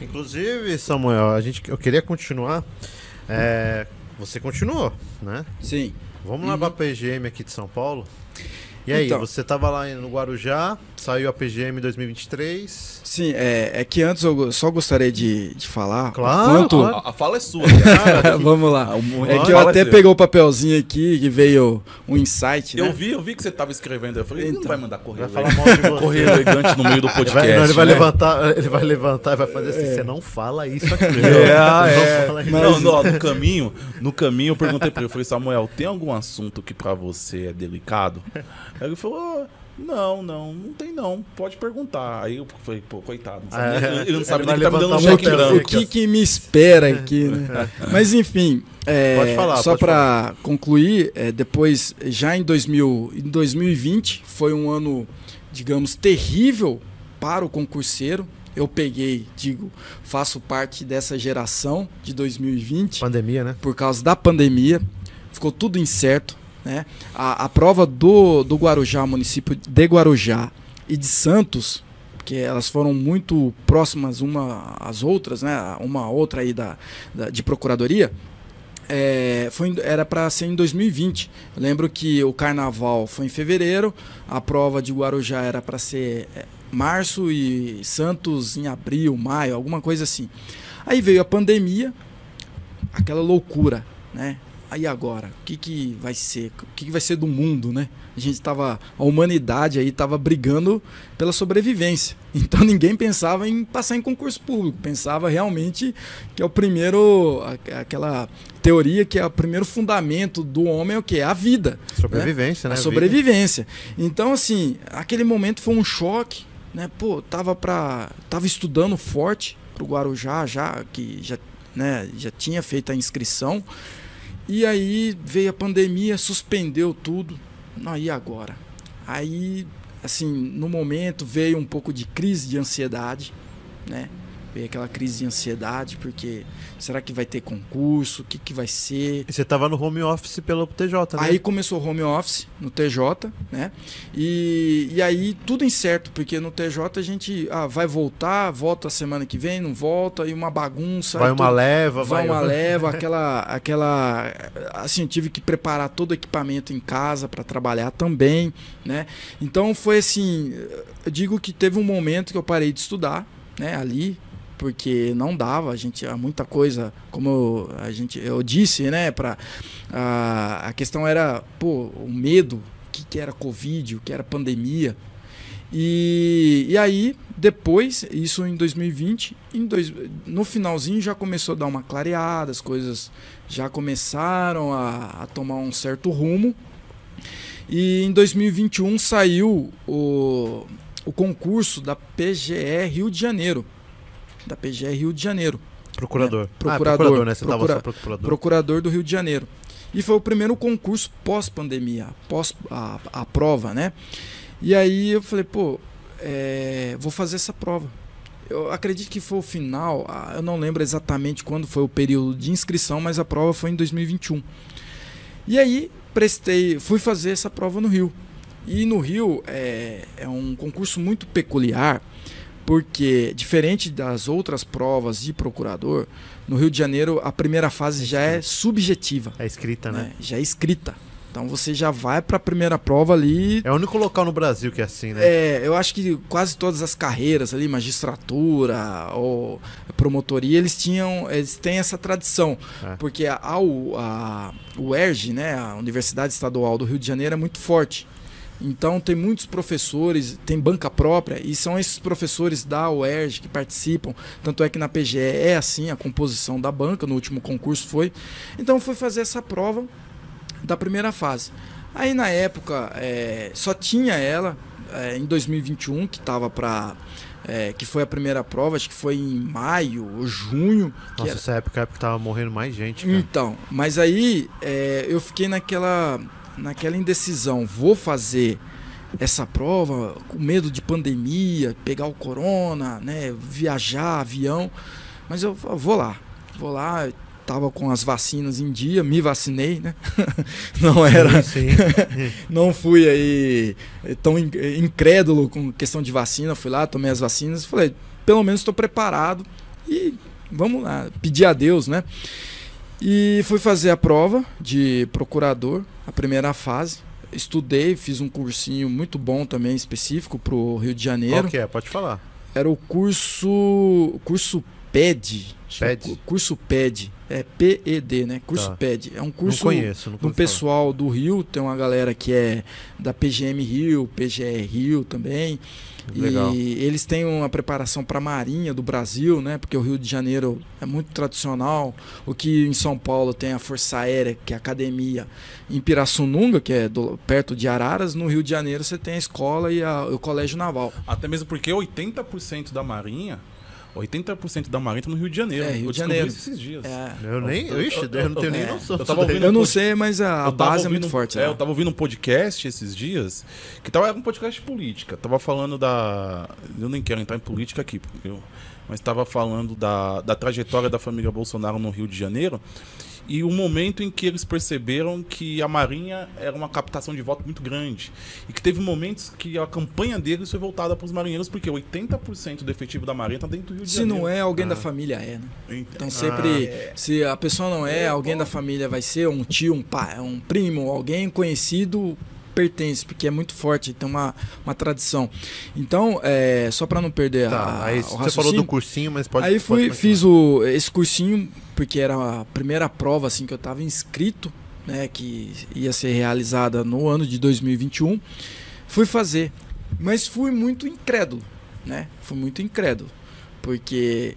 Inclusive, Samuel, eu queria continuar. Você continuou, né? Sim. Vamos lá para a PGM aqui de São Paulo. E aí, você estava lá no Guarujá, saiu a PGM em 2023. Sim, é que antes eu só gostaria de falar. Claro, claro. A fala é sua. Cara. Vamos lá. É que eu até peguei o papelzinho aqui, que veio um insight, né? Eu vi que você estava escrevendo. Eu falei, não vai mandar correr. Vai falar mal de você. Correr elegante no meio do podcast. Ele vai levantar e vai fazer assim, você não fala isso aqui. No caminho eu perguntei pra ele, eu falei, Samuel, tem algum assunto que pra você é delicado? Aí ele falou, não tem não, pode perguntar. Aí eu falei, pô, coitado, ele não sabe nem que tá me dando um cheque branco. O que me espera aqui, né? Mas enfim, pode falar, só para concluir, depois, já em 2020, foi um ano, digamos, terrível para o concurseiro. Eu faço parte dessa geração de 2020. Pandemia, né? Por causa da pandemia, ficou tudo incerto, né? A prova do Guarujá, município de Guarujá e de Santos, porque elas foram muito próximas uma às outras, né? Uma outra aí de procuradoria, era para ser em 2020. Eu lembro que o carnaval foi em fevereiro, a prova de Guarujá era para ser março e Santos em abril, maio, alguma coisa assim. Aí veio a pandemia, aquela loucura, né? Aí agora, o que vai ser? O que vai ser do mundo, né? A humanidade aí estava brigando pela sobrevivência. Então ninguém pensava em passar em concurso público. Pensava realmente que é o primeiro, aquela teoria que é o primeiro fundamento do homem, é o que? A vida. Sobrevivência, né? A sobrevivência. Então, assim, aquele momento foi um choque, né? Pô, tava estudando forte pro Guarujá, já tinha feito a inscrição. E aí veio a pandemia, suspendeu tudo. E agora? Aí, assim, no momento veio um pouco de crise de ansiedade, né? Veio aquela crise de ansiedade, porque será que vai ter concurso? O que vai ser? E você estava no home office pelo TJ, né? Aí começou o home office no TJ, né? E aí tudo incerto, porque no TJ a gente vai volta a semana que vem, não volta, e uma bagunça. Vai uma leva. Aquela... Assim, eu tive que preparar todo o equipamento em casa para trabalhar também, né? Então foi assim, eu digo que teve um momento que eu parei de estudar, né? Ali, porque não dava, há muita coisa, como eu disse, né, a questão era, o medo, o que era Covid, o que era pandemia, e aí, depois, isso em 2020, no finalzinho já começou a dar uma clareada, as coisas já começaram a tomar um certo rumo, e em 2021 saiu o concurso da PGE Rio de Janeiro, Procurador. Né? Procurador, né? Você estava só procurador. Procurador do Rio de Janeiro. E foi o primeiro concurso pós-pandemia, a prova, né? E aí eu falei, vou fazer essa prova. Eu acredito que foi o final, eu não lembro exatamente quando foi o período de inscrição, mas a prova foi em 2021. E aí fui fazer essa prova no Rio. E no Rio é um concurso muito peculiar, porque, diferente das outras provas de procurador, no Rio de Janeiro a primeira fase já é subjetiva. É escrita, né? Já é escrita. Então você já vai para a primeira prova ali. É o único local no Brasil que é assim, né? Eu acho que quase todas as carreiras ali, magistratura ou promotoria, eles têm essa tradição. Porque a UERJ, né, a Universidade Estadual do Rio de Janeiro, é muito forte. Então tem muitos professores, tem banca própria, e são esses professores da UERJ que participam. Tanto é que na PGE é assim a composição da banca, no último concurso foi. Então fui fazer essa prova da primeira fase. Aí na época só tinha ela em 2021, que estava que foi a primeira prova, acho que foi em maio ou junho. Nossa, essa época tava morrendo mais gente, cara. Então, mas aí eu fiquei naquela indecisão, vou fazer essa prova com medo de pandemia, pegar o corona, né, viajar, avião, mas eu vou lá, tava com as vacinas em dia, me vacinei, né, Sim. Não fui aí tão incrédulo com questão de vacina, fui lá, tomei as vacinas, falei, pelo menos estou preparado E vamos lá, pedir a Deus, né? E fui fazer a prova de procurador, a primeira fase. Estudei, fiz um cursinho muito bom também, específico para o Rio de Janeiro. Qual que é? Pode falar. Era o curso PED. Curso PED. É PED, né? Curso PED. É um curso do pessoal do Rio. Tem uma galera que é da PGM Rio, PGR Rio também. Legal. E eles têm uma preparação para a Marinha do Brasil, né? Porque o Rio de Janeiro é muito tradicional. O que em São Paulo tem a Força Aérea, que é a academia em Pirassununga, que é perto de Araras. No Rio de Janeiro você tem a escola e o Colégio Naval. Até mesmo porque 80% da Marinha... 80% da Marinha tá no Rio de Janeiro. Rio de Janeiro. Esses dias. Eu não tenho nem noção. Eu não sei, mas a base é muito forte. Eu tava ouvindo um podcast esses dias, que era um podcast de política. Tava falando eu nem quero entrar em política aqui, mas tava falando da trajetória da família Bolsonaro no Rio de Janeiro. E o momento em que eles perceberam que a Marinha era uma captação de voto muito grande. E que teve momentos que a campanha deles foi voltada para os marinheiros, porque 80% do efetivo da Marinha está dentro do Rio de Janeiro. Se não é, alguém da família é, né? Então sempre, se a pessoa não é, alguém da família vai ser, um tio, um pai, um primo, alguém conhecido pertence, porque é muito forte, tem uma tradição. Então, só para não perder o raciocínio. Você falou do cursinho, mas pode... Aí fiz esse cursinho, porque era a primeira prova assim, que eu estava inscrito, né, que ia ser realizada no ano de 2021. Fui fazer, mas fui muito incrédulo, né? Porque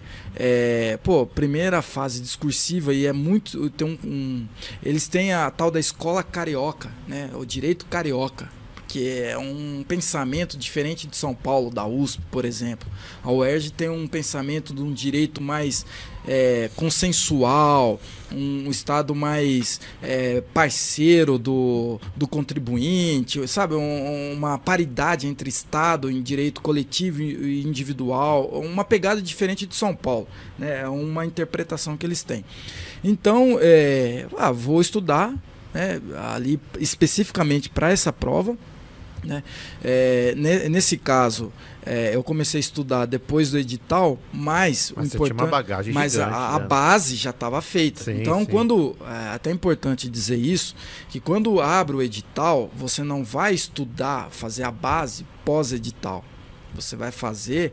primeira fase discursiva e é muito eles têm a tal da escola carioca, né? O direito carioca, que é um pensamento diferente de São Paulo, da USP, por exemplo. A UERJ tem um pensamento de um direito mais consensual, um Estado mais parceiro do contribuinte, sabe? Uma paridade entre Estado em direito coletivo e individual, uma pegada diferente de São Paulo, né? É uma interpretação que eles têm. Então, vou estudar, né, ali especificamente para essa prova. Né? Nesse caso, eu comecei a estudar depois do edital, mas o importante, você tinha uma bagagem mas gigante, a base já estava feita. Sim, então, sim. quando até é importante dizer isso, que quando abre o edital, você não vai estudar, fazer a base pós-edital. Você vai fazer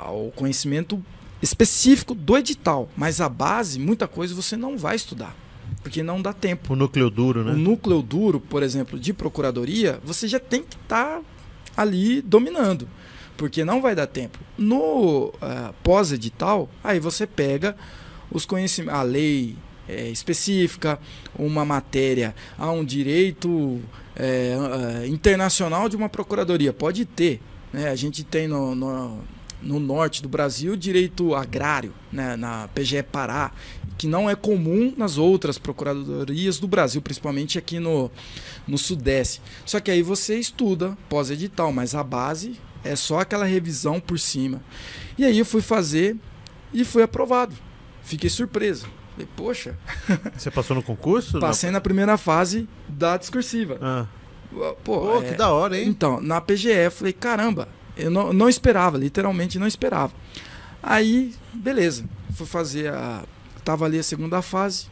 o conhecimento específico do edital, mas a base, muita coisa você não vai estudar. Porque não dá tempo. O núcleo duro, né? O núcleo duro, por exemplo, de procuradoria, você já tem que estar ali dominando. Porque não vai dar tempo. No pós-edital, aí você pega os conhecimentos, a lei específica, uma matéria, um direito internacional de uma procuradoria. Pode ter. Né? A gente tem no norte do Brasil direito agrário, né? Na PGE Pará, que não é comum nas outras procuradorias do Brasil, principalmente aqui no Sudeste. Só que aí você estuda pós-edital, mas a base é só aquela revisão por cima. E aí eu fui fazer e fui aprovado. Fiquei surpreso. Falei, poxa... Você passou no concurso? Passei na primeira fase da discursiva. Pô, que da hora, hein? Então, na PGE, falei, caramba, eu não esperava, literalmente não esperava. Aí, beleza, fui fazer tava ali a segunda fase,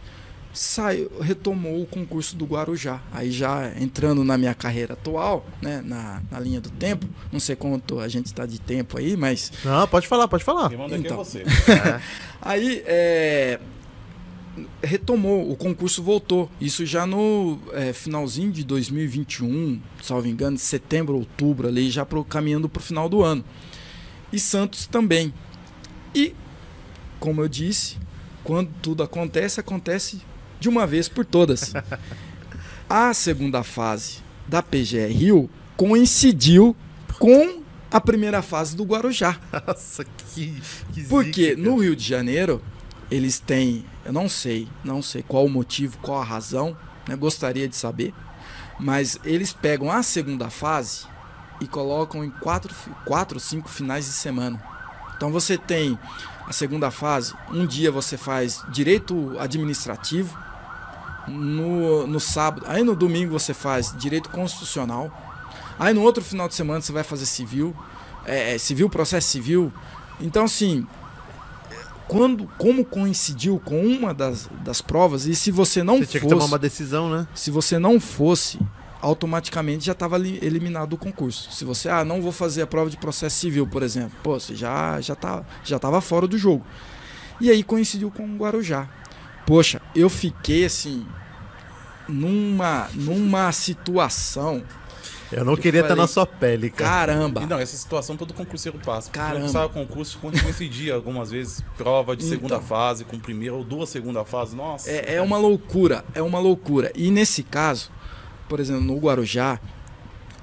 retomou o concurso do Guarujá. Aí já entrando na minha carreira atual, né, na linha do tempo, não sei quanto a gente está de tempo aí, mas... Não, pode falar. Quem manda aqui é você. Aí, retomou, o concurso voltou. Isso já no finalzinho de 2021, salvo engano, setembro, outubro, ali, já caminhando para o final do ano. E Santos também. E, como eu disse, quando tudo acontece de uma vez por todas. A segunda fase da PGR Rio coincidiu com a primeira fase do Guarujá. Nossa, que porque zica, no Rio de Janeiro, eles têm, eu não sei qual o motivo, qual a razão, né? Gostaria de saber, mas eles pegam a segunda fase e colocam em 4 ou 5 finais de semana. Então você tem a segunda fase, um dia você faz direito administrativo, no sábado, aí no domingo você faz direito constitucional, aí no outro final de semana você vai fazer civil, processo civil. Então assim, como coincidiu com uma das provas, e se você não fosse... Você tinha que tomar uma decisão, né? Se você não fosse, automaticamente já estava eliminado do concurso. Se você, não vou fazer a prova de processo civil, por exemplo, pô, você já estava fora do jogo. E aí coincidiu com o Guarujá. Poxa, eu fiquei assim, numa situação... Eu não queria estar na sua pele, cara. Caramba! E não, essa situação todo concurseiro passa. Caramba! Quando concurso, quando coincidia algumas vezes prova de segunda fase com primeira ou duas segunda fase, nossa. É uma loucura, é uma loucura. E nesse caso, por exemplo, no Guarujá,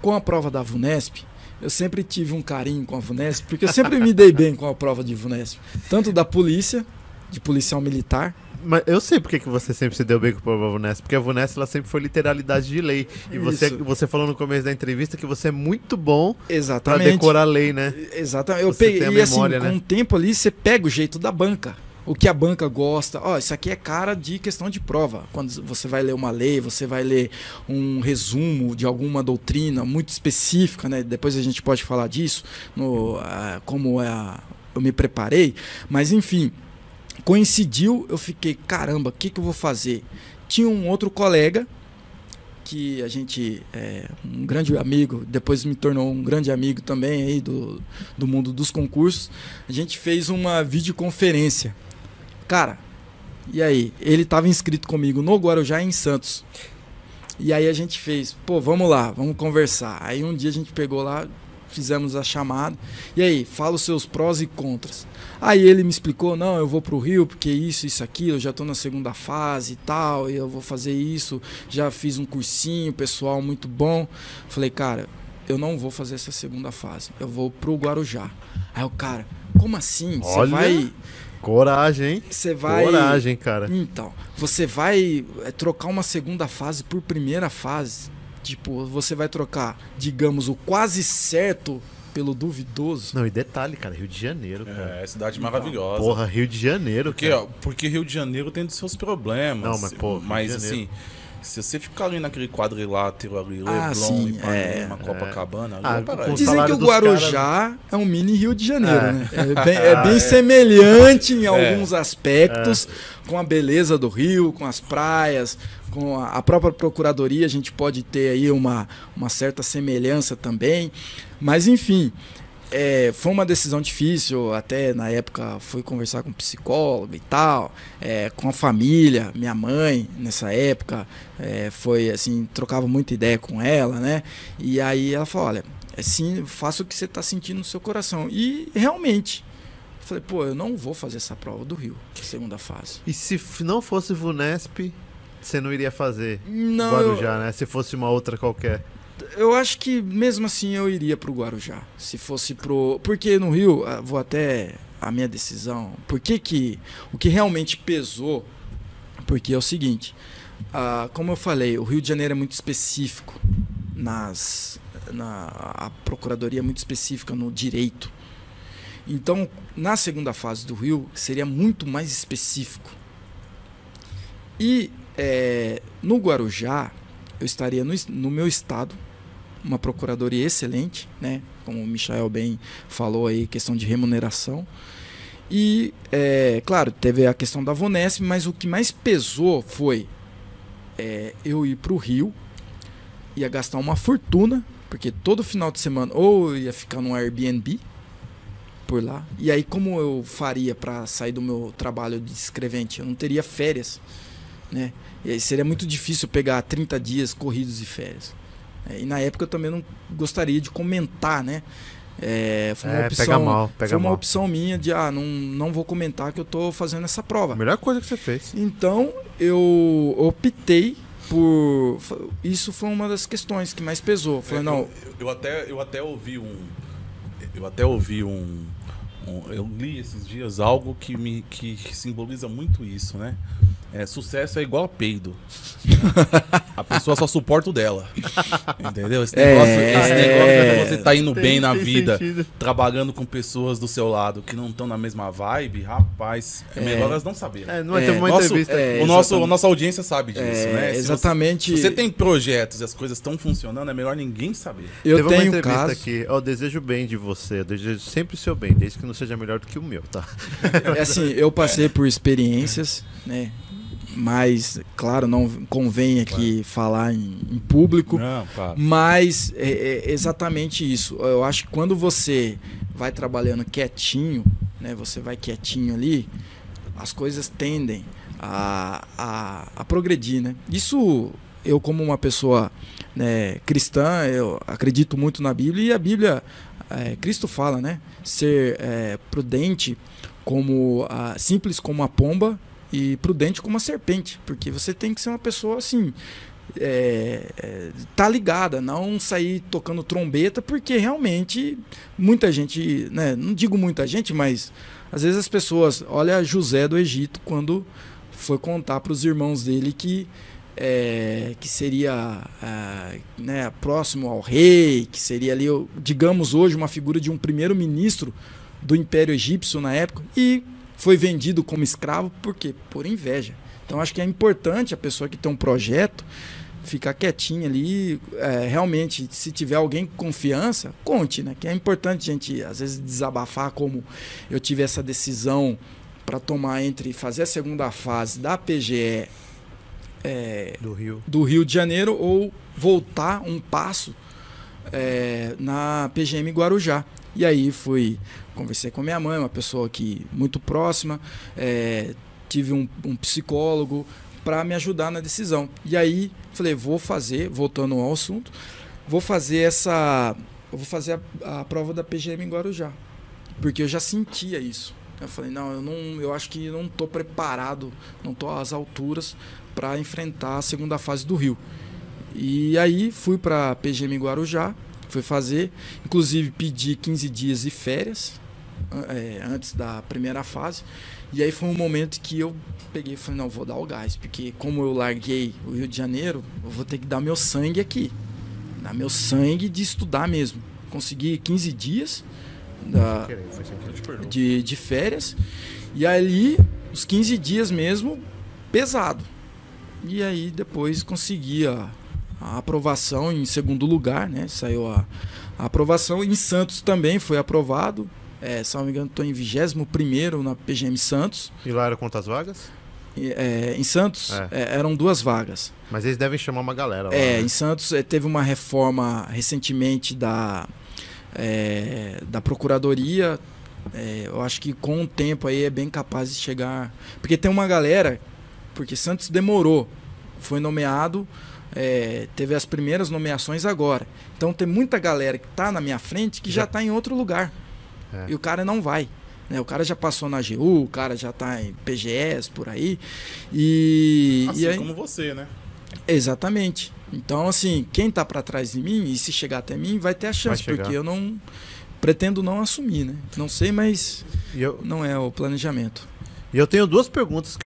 com a prova da VUNESP, eu sempre tive um carinho com a VUNESP, porque eu sempre me dei bem com a prova de VUNESP. Tanto da polícia, de policial militar. Mas eu sei porque que você sempre se deu bem com a prova VUNESP, porque a VUNESP ela sempre foi literalidade de lei. E você falou no começo da entrevista que você é muito bom pra decorar a lei, né? Exatamente. Eu peguei, e memória, assim, né? Com o tempo ali, você pega o jeito da banca. O que a banca gosta. Isso aqui é cara de questão de prova. Quando você vai ler uma lei, você vai ler um resumo de alguma doutrina muito específica, né? Depois a gente pode falar disso, eu me preparei. Mas, enfim... Coincidiu, eu fiquei, caramba, o que eu vou fazer? Tinha um outro colega, que a gente um grande amigo, depois me tornou um grande amigo também aí do mundo dos concursos. A gente fez uma videoconferência. Cara, e aí? Ele estava inscrito comigo no Guarujá em Santos. E aí a gente fez, vamos lá, vamos conversar. Aí um dia a gente pegou lá, fizemos a chamada. E aí, fala os seus prós e contras. Aí ele me explicou, não, eu vou pro Rio porque isso, aquilo, eu já tô na segunda fase e tal, e eu vou fazer isso, já fiz um cursinho, pessoal muito bom. Falei, cara, eu não vou fazer essa segunda fase, eu vou pro Guarujá. Aí o cara, como assim? Você vai... Coragem, hein? Você vai... Coragem, cara. Então, você vai trocar uma segunda fase por primeira fase. Tipo, você vai trocar, digamos, o quase certo pelo duvidoso. Não, e detalhe, cara, Rio de Janeiro, cara. É, cidade maravilhosa. Porra, Rio de Janeiro, cara. Porque Rio de Janeiro tem dos seus problemas. Não, mas assim, se você ficar ali naquele quadrilátero ali, Leblon, sim, Ipanema, Copacabana, dizem que o Guarujá é um mini Rio de Janeiro, né? É bem semelhante em alguns aspectos, com a beleza do Rio, com as praias, com a própria procuradoria, a gente pode ter aí uma certa semelhança também. Mas, enfim, foi uma decisão difícil. Até na época fui conversar com um psicólogo e tal, com a família, minha mãe, nessa época, foi assim, trocava muita ideia com ela, né? E aí ela falou, olha, assim, faça o que você está sentindo no seu coração. E realmente... Falei, eu não vou fazer essa prova do Rio, segunda fase. E se não fosse VUNESP, você não iria fazer Guarujá, né? Se fosse uma outra qualquer. Eu acho que mesmo assim eu iria pro Guarujá. Se fosse porque no Rio, vou até a minha decisão. O que realmente pesou, porque é o seguinte, como eu falei, o Rio de Janeiro é muito específico. A procuradoria é muito específica no direito. Então, na segunda fase do Rio, seria muito mais específico. E no Guarujá, eu estaria no meu estado, uma procuradoria excelente, né? Como o Michael bem falou aí, questão de remuneração. E, claro, teve a questão da VUNESP, mas o que mais pesou foi eu ir para o Rio, ia gastar uma fortuna, porque todo final de semana ou eu ia ficar num Airbnb, por lá. E aí, como eu faria para sair do meu trabalho de escrevente? Eu não teria férias, né? E aí seria muito difícil pegar 30 dias corridos de férias. E na época eu também não gostaria de comentar, né? Foi uma opção, pega mal. Opção minha de não vou comentar que eu tô fazendo essa prova. A melhor coisa que você fez. Então eu optei por... Isso foi uma das questões que mais pesou. Falei, não... Eu até ouvi eu li esses dias algo que simboliza muito isso, né? sucesso é igual a peido. A pessoa só suporta o dela. Entendeu? Esse negócio de você tá indo bem na vida, trabalhando com pessoas do seu lado que não estão na mesma vibe, rapaz, é melhor elas não saberem. Não vai ter uma entrevista. A nossa audiência sabe disso, né? Exatamente. Se você tem projetos e as coisas estão funcionando, é melhor ninguém saber. Eu tenho uma entrevista aqui, eu desejo bem de você, eu desejo sempre o seu bem, desde que não seja melhor do que o meu, tá? Assim, eu passei por experiências, né? Mas, claro, não convém aqui falar em público, não, claro. Mas é exatamente isso. Eu acho que quando você vai trabalhando quietinho, né, você vai quietinho ali, as coisas tendem a progredir, né? Isso, eu como uma pessoa, né, cristã, eu acredito muito na Bíblia, e a Bíblia, Cristo fala, né, ser prudente simples como a pomba, e prudente como uma serpente, porque você tem que ser uma pessoa assim, tá ligada, não sair tocando trombeta, porque realmente muita gente, né, não digo muita gente, mas às vezes as pessoas, olha José do Egito, quando foi contar para os irmãos dele que seria né, próximo ao rei, que seria ali, digamos hoje, uma figura de um primeiro-ministro do Império Egípcio na época, e foi vendido como escravo, por quê? Por inveja. Então acho que é importante a pessoa que tem um projeto ficar quietinha ali, realmente, se tiver alguém com confiança, conte, né? Que é importante a gente, às vezes, desabafar, como eu tive essa decisão para tomar entre fazer a segunda fase da PGE do Rio de Janeiro ou voltar um passo na PGM Guarujá. E aí conversei com minha mãe, uma pessoa aqui muito próxima, tive um psicólogo para me ajudar na decisão. E aí falei, voltando ao assunto, vou fazer a prova da PGM em Guarujá, porque eu já sentia isso. Eu falei, eu acho que não estou preparado, não estou às alturas para enfrentar a segunda fase do Rio. E aí fui para a PGM em Guarujá, fui fazer, inclusive pedi 15 dias de férias antes da primeira fase, e aí foi um momento que eu peguei e falei, não, vou dar o gás, porque como eu larguei o Rio de Janeiro, eu vou ter que dar meu sangue aqui, dar meu sangue de estudar mesmo. Consegui 15 dias de férias, e ali os 15 dias mesmo pesado, e aí depois consegui a aprovação em segundo lugar, né? Saiu a aprovação. Em Santos também foi aprovado. Se não me engano, estou em 21º na PGM Santos. E lá eram quantas vagas? Em Santos eram 2 vagas. Mas eles devem chamar uma galera lá. Né? Em Santos teve uma reforma recentemente da Procuradoria. Eu acho que com o tempo aí é bem capaz de chegar. Porque tem uma galera, porque Santos demorou. Foi nomeado. Teve as primeiras nomeações agora. Então tem muita galera que está na minha frente que já está em outro lugar. E o cara não vai. Né? O cara já passou na AGU, o cara já está em PGS, por aí. Assim aí, como você, né? Exatamente. Então, assim, quem está para trás de mim, e se chegar até mim, vai ter a chance, porque eu não pretendo não assumir, né? Não sei, mas não é o planejamento. E eu tenho 2 perguntas